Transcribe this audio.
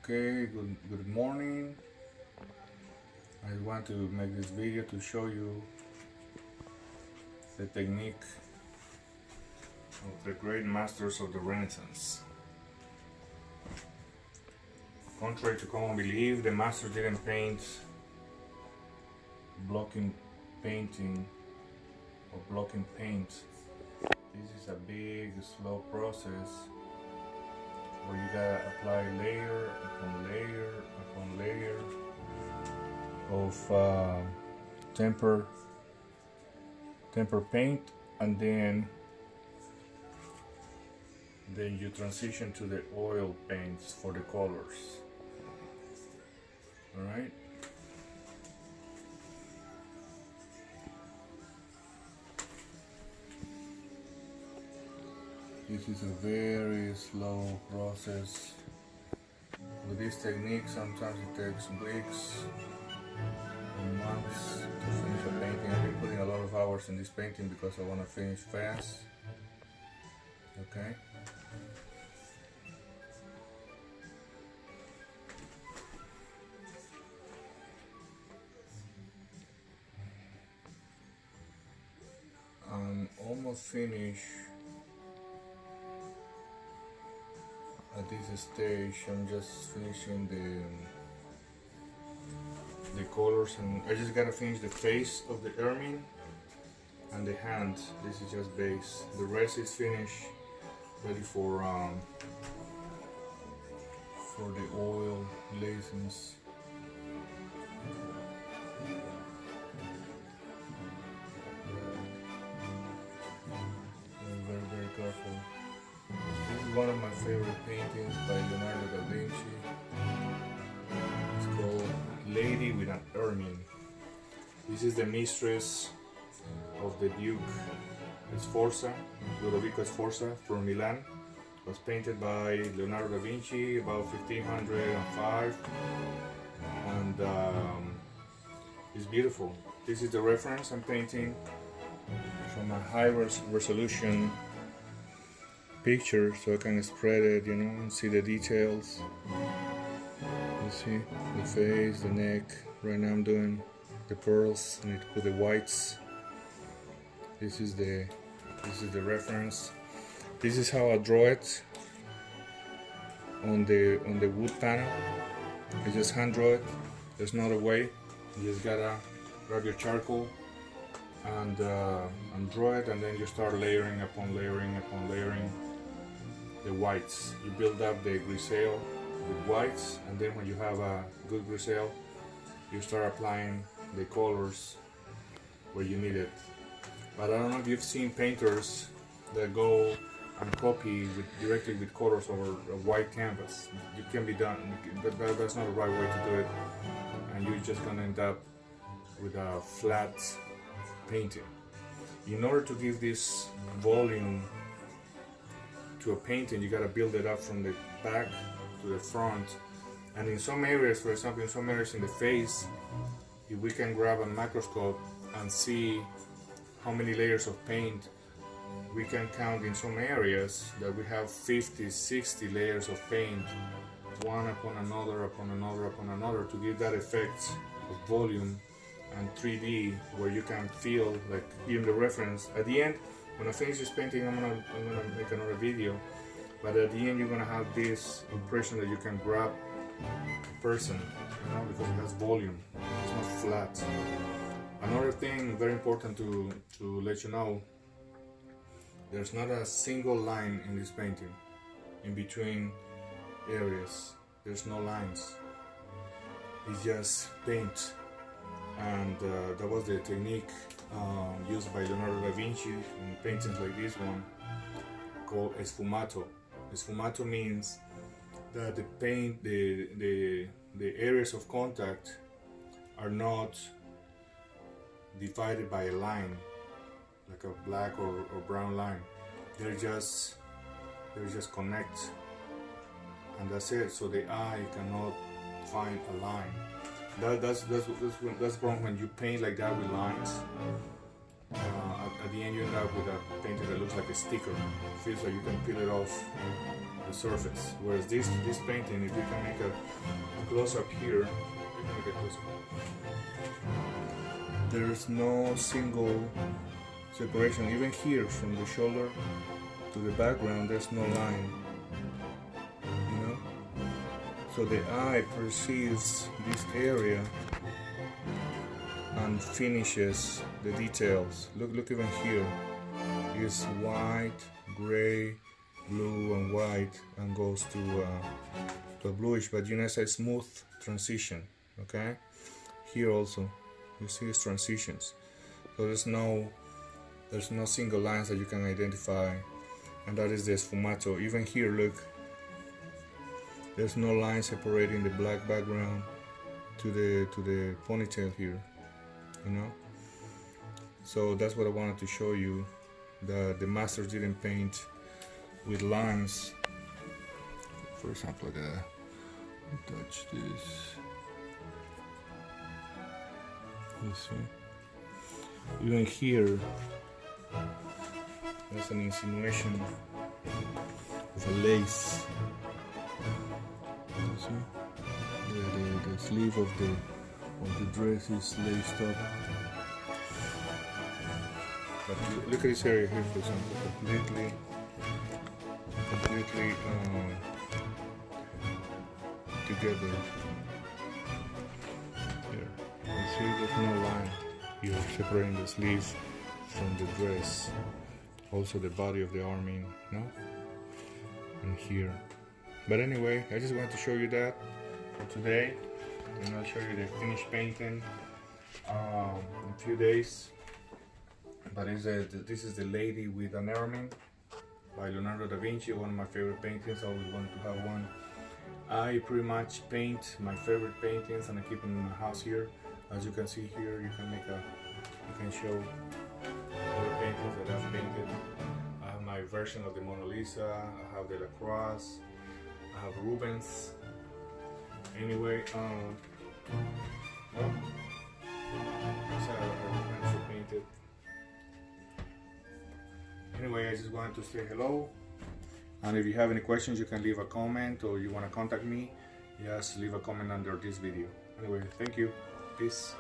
Okay, good morning. I want to make this video to show you the technique of the great masters of the Renaissance. Contrary to common belief, the masters didn't paint blocking painting or blocking paint. This is a big, slow process where you gotta apply layer upon layer upon layer of temper paint, and then you transition to the oil paints for the colors. All right. This is a very slow process. With this technique, sometimes it takes weeks and months to finish a painting. I've been putting a lot of hours in this painting because I want to finish fast. Okay. I'm almost finished. At this stage, I'm just finishing the colors, and I just gotta finish the face of the ermine and the hand. This is just base. The rest is finished, ready for the oil glazings. Very careful. This is one of my favorite paintings by Leonardo Davinci. It's called Lady with an Ermine. This is the mistress of the Duke Sforza, Ludovico Sforza from Milan. It was painted by Leonardo da Vinci about 1505, and it's beautiful. This is the reference I'm painting from a high resolution picture, so I can spread it, and see the details. You see the face, the neck. Right now I'm doing the pearls. I need to put the whites. This is the reference. This is how I draw it on the wood panel. I just hand draw it. There's not a way. You just gotta grab your charcoal and draw it, and then you start layering upon layering upon layering the whites. You build up the grisaille with whites, and then when you have a good grisaille, you start applying the colors where you need it. But I don't know if you've seen painters that go and copy directly with colors over a white canvas. It can be done, but that's not the right way to do it, and you're just gonna end up with a flat painting. In order to give this volume to a painting, you gotta build it up from the back to the front. And in some areas, for example, in some areas in the face, if we can grab a microscope and see how many layers of paint, we can count in some areas that we have 50, 60 layers of paint, one upon another, upon another, upon another, to give that effect of volume and 3D, where you can feel like even the reference. At the end, when I finish this painting, I'm gonna make another video, but at the end you're gonna have this impression that you can grab a person, because it has volume. It's not flat. Another thing very important to let you know, there's not a single line in this painting. In between areas, there's no lines. It's just paint. And that was the technique used by Leonardo da Vinci in paintings like this one, called sfumato. Sfumato means that the paint, the areas of contact are not divided by a line, like a black or brown line. They're just connect, and that's it. So the eye cannot find a line. That's wrong when you paint like that with lines. at the end you end up with a painting that looks like a sticker. It feels like you can peel it off the surface. Whereas this painting, if you can make a close-up here, you can make a close-up. There's no single separation. Even here, from the shoulder to the background, there's no line. You know? So the eye perceives this area and finishes the details. Look even here. It's white, gray, blue, and white, and goes to a bluish. But you know, it's a smooth transition. Okay. Here also, you see its transitions. So there's no single lines that you can identify, and that is the sfumato. Even here, look. There's no line separating the black background to the ponytail here. You know, so that's what I wanted to show you. The masters didn't paint with lines. For example, like touch this. You see, even here, there's an insinuation of a lace. You see, the sleeve of the dress is laced up. But look at this area here, for example, completely together. Here, you see there's no line here separating the sleeve from the dress. Also the body of the ermine, no? And here. But anyway, I just wanted to show you that for today. And I'll show you the finished painting in a few days. But this is the Lady with an Ermine by Leonardo Davinci, one of my favorite paintings. I always wanted to have one. I pretty much paint my favorite paintings and I keep them in my house here. As you can see here, you can show all the paintings that I've painted. I have my version of the Mona Lisa, I have the La Croix, I have Rubens. Anyway, well, these are Rubens painted. Anyway, I just wanted to say hello, and if you have any questions, you can leave a comment, or you want to contact me, just leave a comment under this video. Anyway, thank you. Peace.